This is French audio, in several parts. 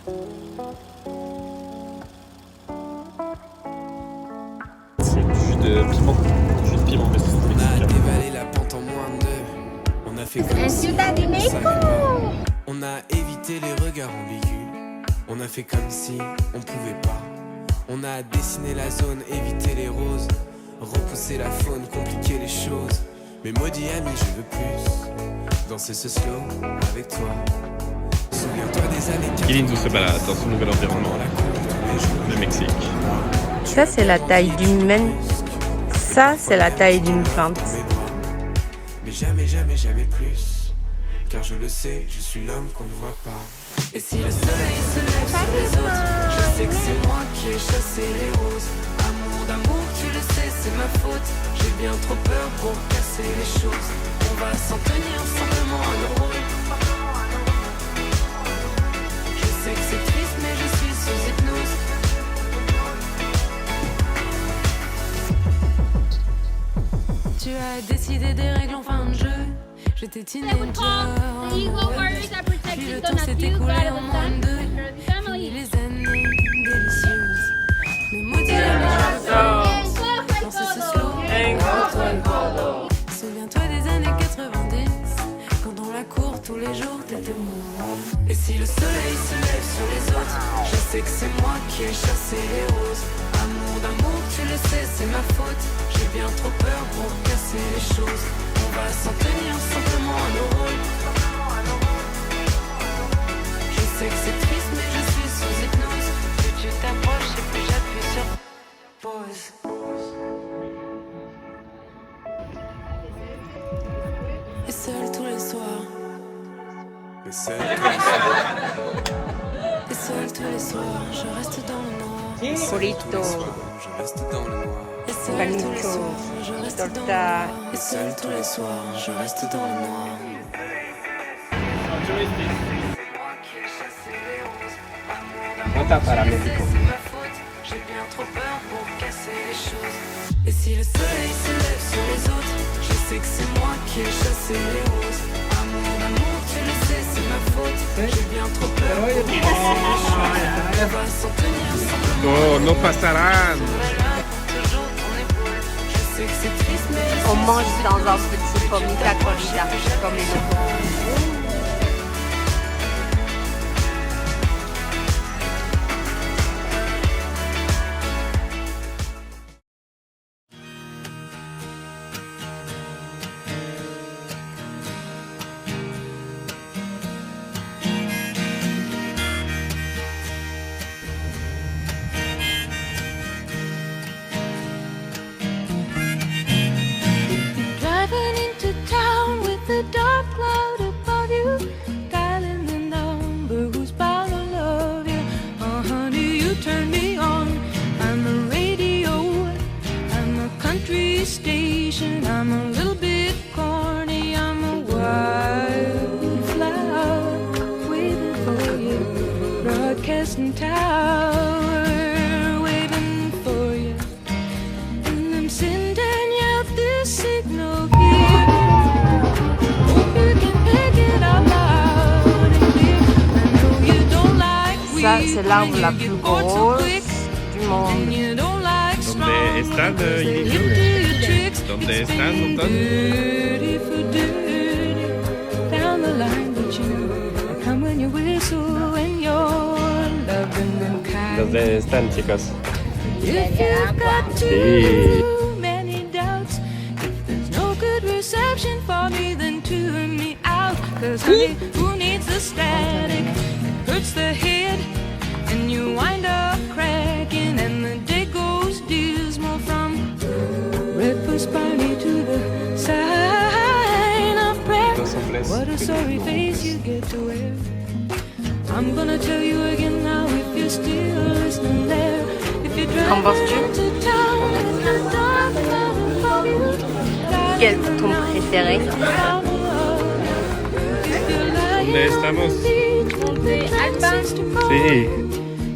C'est du jus de piment. Du jus de piment, mais c'est On a mexicain. dévalé la pente en moins de deux. On a fait comme si on savait pas. On a évité les regards ambigus. On a fait comme si on pouvait pas. On a dessiné la zone, évité les roses. Repousser la faune, compliquer les choses. Mais maudit ami, je veux plus danser ce slow avec toi. Souviens-toi des années 80. Ilindu se balade dans son nouvel environnement, le Mexique. Ça, c'est la taille d'une humaine. Ça, c'est la taille d'une plante. Mais jamais, jamais, jamais plus. Car je le sais, je suis l'homme qu'on ne voit pas. Et si le soleil se lève sur les autres, je sais que c'est moi qui ai chassé les roses. Amour d'amour, tu le sais, c'est ma faute. J'ai bien trop peur pour casser les choses. On va s'en tenir simplement à nos rôles. Je sais que c'est triste, mais je suis sous hypnose. Tu as décidé des règles en fin de jeu. J'étais teenager. Puis le temps s'est écoulé en moins de deux. Fini les années délicieuses. Mais maudit ami, je veux danser ce slow. Souviens-toi des années 90. Quand dans la cour tous les jours t'étais moi. Et si le soleil se lève sur les autres, je sais que c'est moi qui ai chassé les roses. Amour d'amour, tu le sais, c'est ma faute. J'ai bien trop peur pour casser les choses. On va s'en tenir simplement à nos rôles. Je sais que c'est triste, mais je suis sous hypnose. Plus tu t'approches et plus j'appuie sur pause. Et seul tous les soirs. Et seul tous les soirs, je reste dans le noir. Burrito, Je reste dans le noir. Et seul tous les panito, soirs, je reste dans le torta. noir. Et seul tous les soirs, je reste dans le noir. Nota para México. C'est ma faute, j'ai bien trop peur pour casser les choses. Et si le soleil se lève sur les autres, je sais que c'est moi qui ai chassé les roses. Amour d'amour, tu le sais, c'est ma faute. J'ai bien trop peur pour casser les choses. On va s'en tenir simplement. No pasarán. Toujours ton épaule. Je sais que c'est triste, mais je On suis mange sous dans un hypnose. petit comita corrida, comme les locaux. Driving into town with a dark cloud above you, dialing the number who's bound to love you. Oh honey, you turn me on. I'm a radio, I'm a country station. I'm a little bit corny, I'm a wildflower waiting for you. Broadcasting tower waiting for you. And I'm sending out this signal here. Hope you can pick it up loud and clear. I know you don't like Ça, c'est l'arbre la plus grosse du and monde. you don't like strong ¿Dónde están, because they Ilindu? live to your tricks. ¿Dónde It's están, been Anton? dirty for dirty down the line, but you come when you whistle and you're loving them kind. ¿Dónde están, chicos? If you've got Sí. too many doubts, if there's no good reception for me, then tune me out. Cause honey, who needs the static? It hurts the head, and you wind up cracking, and the day goes dismal from breakfast party to the sign of prayer. What a sorry face you get to wear. I'm gonna tell you again now if you're still listening there. If you're Qu'en driving penses-tu? into town with the dark cloud above you, Quel est ton préféré? if you're lying ¿Dónde estamos? on the beach, won't be dances to call. Sí.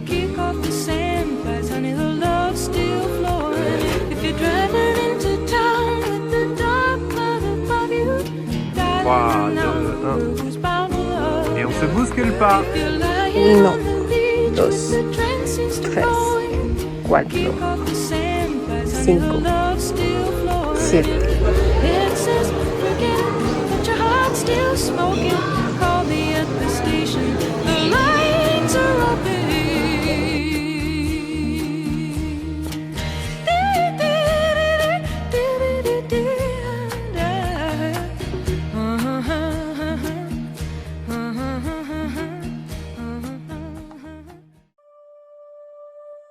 Kick off the sand flies, honey, the love's still flowing. If you're driving into town with the dark cloud above you, Trois, dialing the deux, un. number who's bound to love. Et on se bouscule pas. If you're lying Non. on the beach, dos, tres, cuatro, cinco, siete. It says forget, but your heart's still smoking. Call me at the station. The lights are up.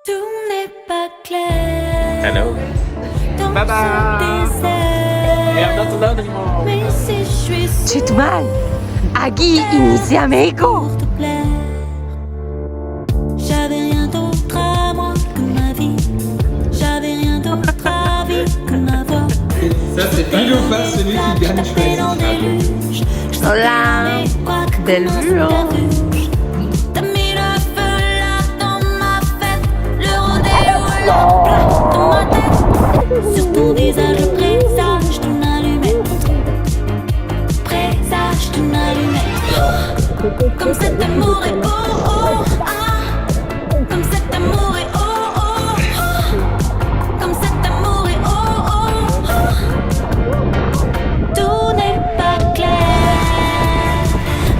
Tout n'est pas clair. Hello. Bye bye. Mais si je suis sûre C'est mal. Aquí inicia México. pour te plaire, j'avais rien d'autre à moi que ma vie. J'avais rien d'autre à vivre que ma voix. Ça, c'est pile ou face, celui qui gagne choisit. Hola. Belle vue, hein. T'as mis le feu là dans ma fête, le rodéo là plat dans ma tête. Sur ton visage le présage d'une allumette, présage d'une allumette. Comme cet amour est beau, oh, ah. Comme cet amour est oh, oh, oh. Comme cet amour est oh, oh, oh. Tout n'est pas clair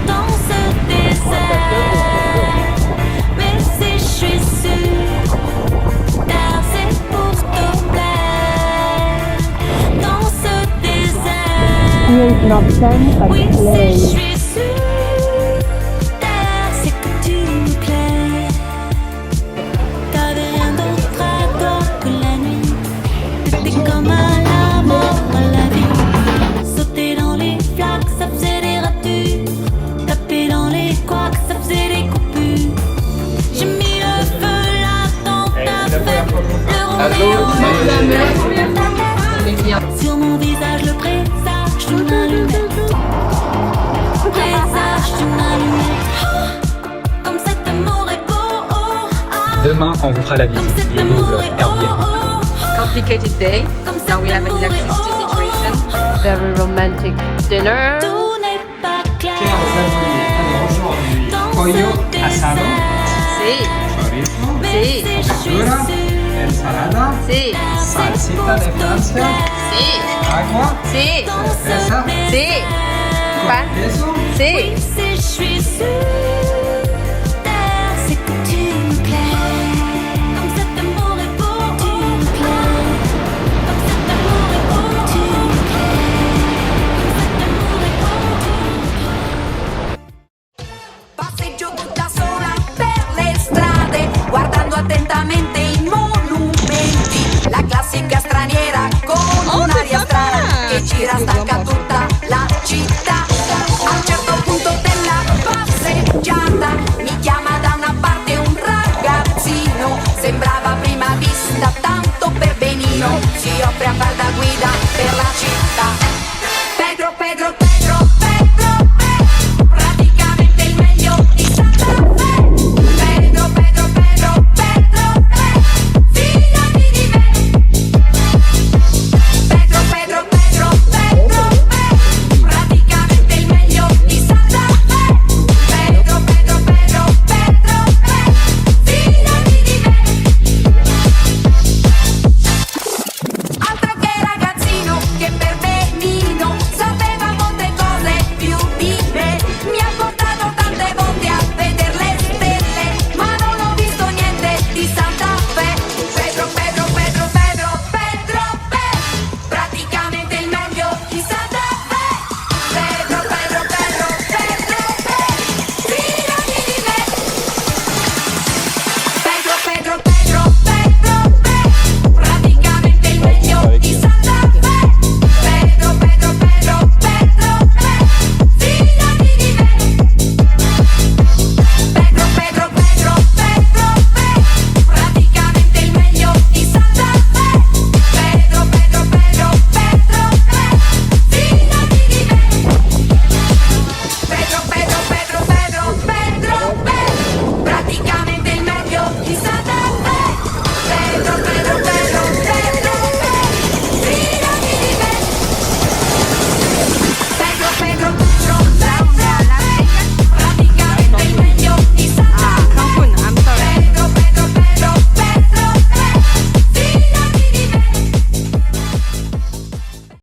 dans ce désert, mais si je suis sûre, car c'est pour te plaire. Dans ce désert, oui, si je suis sûre, car c'est que tu me plais. T'avais rien d'autre à toi que la nuit. T'étais comme à la mort, à la vie. Sauter dans les flaques, ça faisait des ratures. Taper dans les couacs, ça faisait des coupures. J'ai mis le feu là dans ta fête, le rodéo. Sur mon visage le présage d'une allumette, présage d'une allumette. Comme cet amour est beau, oh, ah. Demain, on vous fera la visite Cet du amour double est oh, Airbnb. oh, oh. Complicated day. Now we have an electricity situation. Very romantic dinner. Tout n'est pas clair Chers amis, alors aujourd'hui, dans pollo ce asado, Sí, chorizo, mais Sí. si je suis verdura, sûre, ensalada, sí, salsita de Francia, sí, agua, sí, cerveza, sí. Pan. queso. Sí. si je suis sûre, c'est que tu me plais. Comme cet amour est beau, tu me plais. Comme cet amour est beau, tu me plais. Comme cet amour est beau, tu me plais. Passeggio tutta sola per le strade, guardando attentamente i monumenti. La classica straniera con un'aria strana che gira stanca tutta